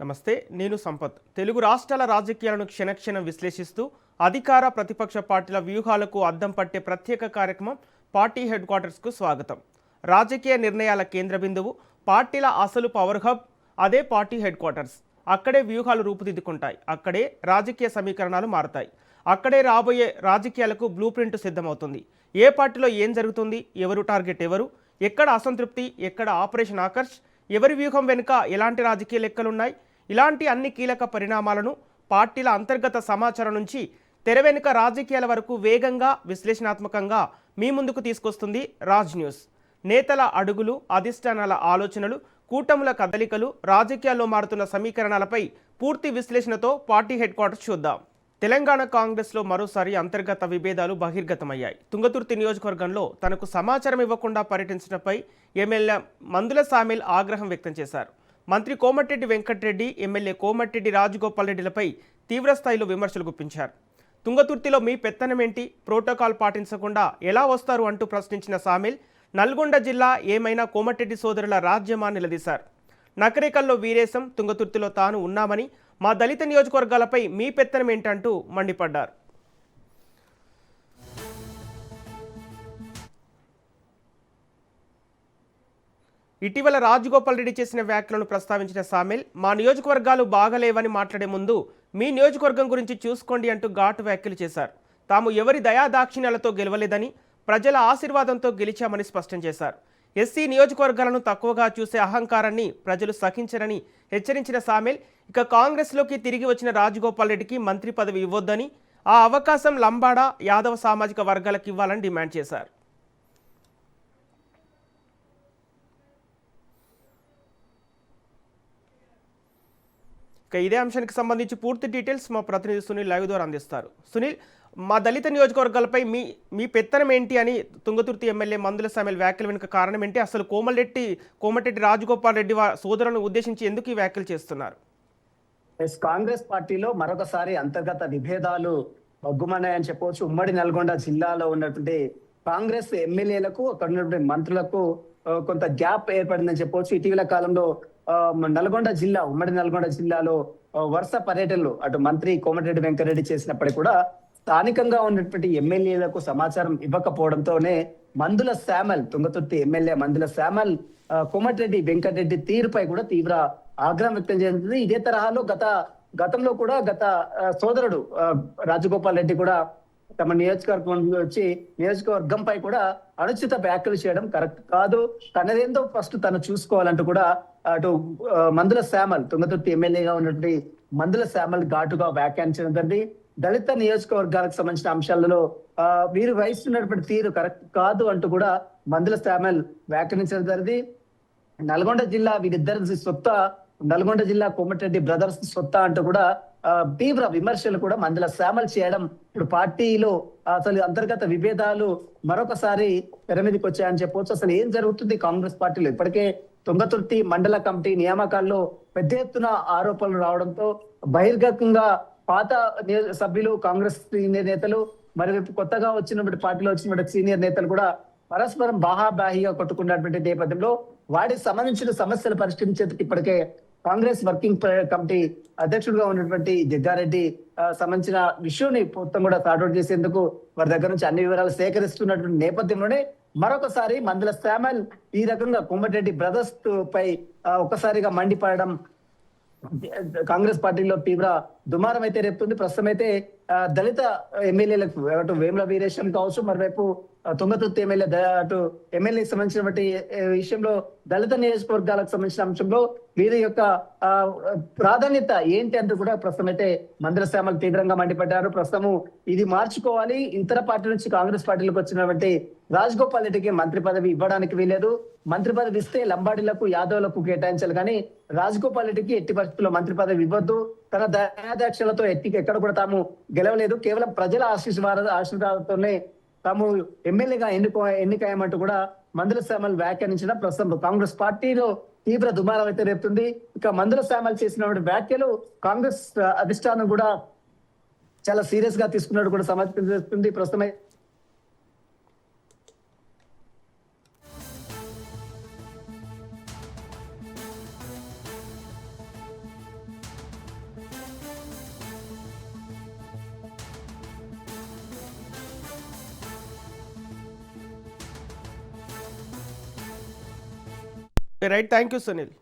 నమస్తే, నేను సంపత్. తెలుగు రాష్ట్రాల రాజకీయాలను క్షణక్షణం విశ్లేషిస్తూ అధికార ప్రతిపక్ష పార్టీల వ్యూహాలకు అద్దం పట్టే ప్రత్యేక కార్యక్రమం పార్టీ హెడ్ క్వార్టర్స్కు స్వాగతం. రాజకీయ నిర్ణయాల కేంద్ర బిందువు, పార్టీల అసలు పవర్ హబ్ అదే పార్టీ హెడ్ క్వార్టర్స్. అక్కడే వ్యూహాలు రూపుదిద్దుకుంటాయి, అక్కడే రాజకీయ సమీకరణాలు మారతాయి, అక్కడే రాబోయే రాజకీయాలకు బ్లూ ప్రింట్ సిద్ధమవుతుంది. ఏ పార్టీలో ఏం జరుగుతుంది, ఎవరు టార్గెట్ ఎవరు, ఎక్కడ అసంతృప్తి, ఎక్కడ ఆపరేషన్ ఆకర్ష్, ఎవరి వ్యూహం వెనుక ఎలాంటి రాజకీయ లెక్కలున్నాయి, ఇలాంటి అన్ని కీలక పరిణామాలను పార్టీల అంతర్గత సమాచారం నుంచి తెర వెనుక రాజకీయాల వరకు వేగంగా విశ్లేషణాత్మకంగా మీ ముందుకు తీసుకొస్తుంది రాజ్ న్యూస్. నేతల అడుగులు, అధిష్టానాల ఆలోచనలు, కూటముల కదలికలు, రాజకీయాల్లో మారుతున్న సమీకరణాలపై పూర్తి విశ్లేషణతో పార్టీ హెడ్ క్వార్టర్స్ చూద్దాం. తెలంగాణ కాంగ్రెస్లో మరోసారి అంతర్గత విభేదాలు బహిర్గతమయ్యాయి. తుంగతుర్తి నియోజకవర్గంలో తనకు సమాచారం ఇవ్వకుండా పర్యటించడంపై ఎమ్మెల్యే మందుల సామిల్ ఆగ్రహం వ్యక్తం చేశారు. మంత్రి కోమటిరెడ్డి వెంకటరెడ్డి, ఎమ్మెల్యే కోమటిరెడ్డి రాజగోపాల్ రెడ్డిలపై తీవ్రస్థాయిలో విమర్శలు గుప్పించారు. తుంగతుర్తిలో మీ పెత్తనమేంటి, ప్రోటోకాల్ పాటించకుండా ఎలా వస్తారు అంటూ ప్రశ్నించిన సామిల్, నల్గొండ జిల్లా ఏమైనా కోమటిరెడ్డి సోదరుల రాజ్యమా నిలదీశారు. నకరేకల్లో వీరేశం, తుంగతుర్తిలో తాను ఉన్నామని, మా దళిత నియోజకవర్గాలపై మీ పెత్తనం ఏంటంటూ మండిపడ్డారు. ఇటీవల రాజగోపాల్ రెడ్డి చేసిన వ్యాఖ్యలను ప్రస్తావించిన సామిల్, మా నియోజకవర్గాలు బాగలేవని మాట్లాడే ముందు మీ నియోజకవర్గం గురించి చూసుకోండి అంటూ ఘాటు వ్యాఖ్యలు చేశారు. తాము ఎవరి దయాదాక్షిణ్యాలతో గెలవలేదని, ప్రజల ఆశీర్వాదంతో గెలిచామని స్పష్టం చేశారు. ఎస్సీ నియోజకవర్గాలను తక్కువగా చూసే అహంకారాన్ని ప్రజలు సహించరని హెచ్చరించిన సామిల్, ఇక కాంగ్రెస్లోకి తిరిగి వచ్చిన రాజగోపాల్ రెడ్డికి మంత్రి పదవి ఇవ్వొద్దని, ఆ అవకాశం లంబాడ, యాదవ సామాజిక వర్గాలకు ఇవ్వాలని డిమాండ్ చేశారు. ఇక ఇదే అంశానికి సంబంధించి పూర్తి డీటెయిల్స్ మా ప్రతినిధి సునీల్ లైవ్ ద్వారా అందిస్తారు. సునీల్, మా దళిత నియోజకవర్గాలపై మీ పెత్తనం ఏంటి అని తుంగతుర్తి ఎమ్మెల్యే మందుల సామిల్ వ్యాఖ్యల వెనుక కారణం ఏంటి? అసలు కోమటిరెడ్డి రాజగోపాల్ రెడ్డి సోదరులను ఉద్దేశించి ఎందుకు ఈ వ్యాఖ్యలు చేస్తున్నారు? కాంగ్రెస్ పార్టీలో మరొకసారి అంతర్గత విభేదాలు బగ్గుమన్నాయని చెప్పవచ్చు. ఉమ్మడి నల్గొండ జిల్లాలో ఉన్నటువంటి కాంగ్రెస్ ఎమ్మెల్యేలకు, అక్కడ ఉన్నటువంటి మంత్రులకు కొంత గ్యాప్ ఏర్పడిందని చెప్పవచ్చు. ఇటీవల కాలంలో ఉమ్మడి నల్గొండ జిల్లాలో వరుస పర్యటనలు అటు మంత్రి కోమటిరెడ్డి వెంకటరెడ్డి చేసినప్పటికీ కూడా స్థానికంగా ఉన్నటువంటి ఎమ్మెల్యేలకు సమాచారం ఇవ్వకపోవడంతోనే తుంగతుర్తి ఎమ్మెల్యే మందుల శామల్ కోమటిరెడ్డి వెంకటరెడ్డి తీరుపై కూడా తీవ్ర ఆగ్రహం వ్యక్తం చేసింది. ఇదే తరహాలో గతంలో కూడా సోదరుడు రాజగోపాల్ రెడ్డి కూడా తమ నియోజకవర్గంపై కూడా అనుచిత వ్యాఖ్యలు చేయడం కరెక్ట్ కాదు, తనదేందో ఫస్ట్ తను చూసుకోవాలంటూ కూడా అటు తుంగతుర్తి ఎమ్మెల్యేగా ఉన్నటువంటి మందుల శామల్ ఘాటుగా వ్యాఖ్యానించడం జరిగింది. దళిత నియోజకవర్గాలకు సంబంధించిన అంశాలలో వీరు వహిస్తున్నటువంటి తీరు కరెక్ట్ కాదు అంటూ కూడా మందుల శామల్ వ్యాఖ్యానించడం జరిగింది. నల్గొండ జిల్లా వీరిద్దరి సొత్త, నల్గొండ జిల్లా కోమటిరెడ్డి బ్రదర్స్ సొత్త అంటూ కూడా తీవ్ర విమర్శలు కూడా మందుల శామల్ చేయడం ఇప్పుడు పార్టీలో అసలు అంతర్గత విభేదాలు మరొకసారి తెర మీదకి వచ్చాయని చెప్పవచ్చు. అసలు ఏం జరుగుతుంది కాంగ్రెస్ పార్టీలో? ఇప్పటికే తుంగతుర్తి మండల కమిటీ నియామకాల్లో పెద్ద ఎత్తున ఆరోపణలు రావడంతో బహిర్గతంగా పాత సభ్యులు, కాంగ్రెస్ సీనియర్ నేతలు, మరోవైపు కొత్తగా వచ్చినటువంటి పార్టీలో వచ్చినటువంటి సీనియర్ నేతలు కూడా పరస్పరం బాహాబాహిగా కొట్టుకున్నటువంటి నేపథ్యంలో వాటికి సంబంధించిన సమస్యలు పరిష్కరించేందుకు ఇప్పటికే కాంగ్రెస్ వర్కింగ్ కమిటీ అధ్యక్షుడిగా ఉన్నటువంటి జగ్గారెడ్డి సంబంధించిన విషయాన్ని మొత్తం కూడా సార్ట్అవుట్ చేసేందుకు వారి దగ్గర నుంచి అన్ని వివరాలు సేకరిస్తున్నటువంటి నేపథ్యంలోనే మరొకసారి మందుల శామల్ ఈ రకంగా కోమటిరెడ్డి బ్రదర్స్ పై ఒక్కసారిగా మండిపడడం కాంగ్రెస్ పార్టీలో తీవ్ర దుమారం అయితే రేపుతుంది. ప్రస్తుతం అయితే దళిత ఎమ్మెల్యేలకు అటు వేముల వీరేశం కావచ్చు, మరోవైపు తుంగతుర్తి ఎమ్మెల్యేకి సంబంధించినటువంటి విషయంలో దళిత నియోజకవర్గాలకు సంబంధించిన అంశంలో వీరి యొక్క ప్రాధాన్యత ఏంటి అంటూ కూడా ప్రస్తుతం అయితే మందుల శామల్ తీవ్రంగా మండిపడ్డారు. ప్రస్తుతము ఇది మార్చుకోవాలి, ఇతర పార్టీ నుంచి కాంగ్రెస్ పార్టీలకు వచ్చినటువంటి రాజగోపాల్ రెడ్డికి మంత్రి పదవి ఇవ్వడానికి వీలేదు, మంత్రి పదవి ఇస్తే లంబాడీలకు, యాదవులకు కేటాయించాలి, కానీ రాజగోపాల్ రెడ్డికి ఎట్టి పరిస్థితుల్లో మంత్రి పదవి ఇవ్వద్దు, తన దయాదాక్షలతో ఎక్కడ కూడా తాము గెలవలేదు, కేవలం ప్రజల ఆశీర్వాదంతోనే తాము ఎమ్మెల్యేగా ఎన్నికయ్యామంటూ కూడా మందుల శామల్ వ్యాఖ్యానించిన ప్రస్తుతం కాంగ్రెస్ పార్టీలో తీవ్ర దుమారం అయితే రేపుతుంది. ఇక మందుల శామల్ చేసినటువంటి వ్యాఖ్యలు కాంగ్రెస్ అధిష్టానం కూడా చాలా సీరియస్ గా తీసుకున్నట్టు కూడా సమాచారం చేస్తుంది. ప్రస్తుతం రైట్, థ్యాంక్ యూ సునీల్.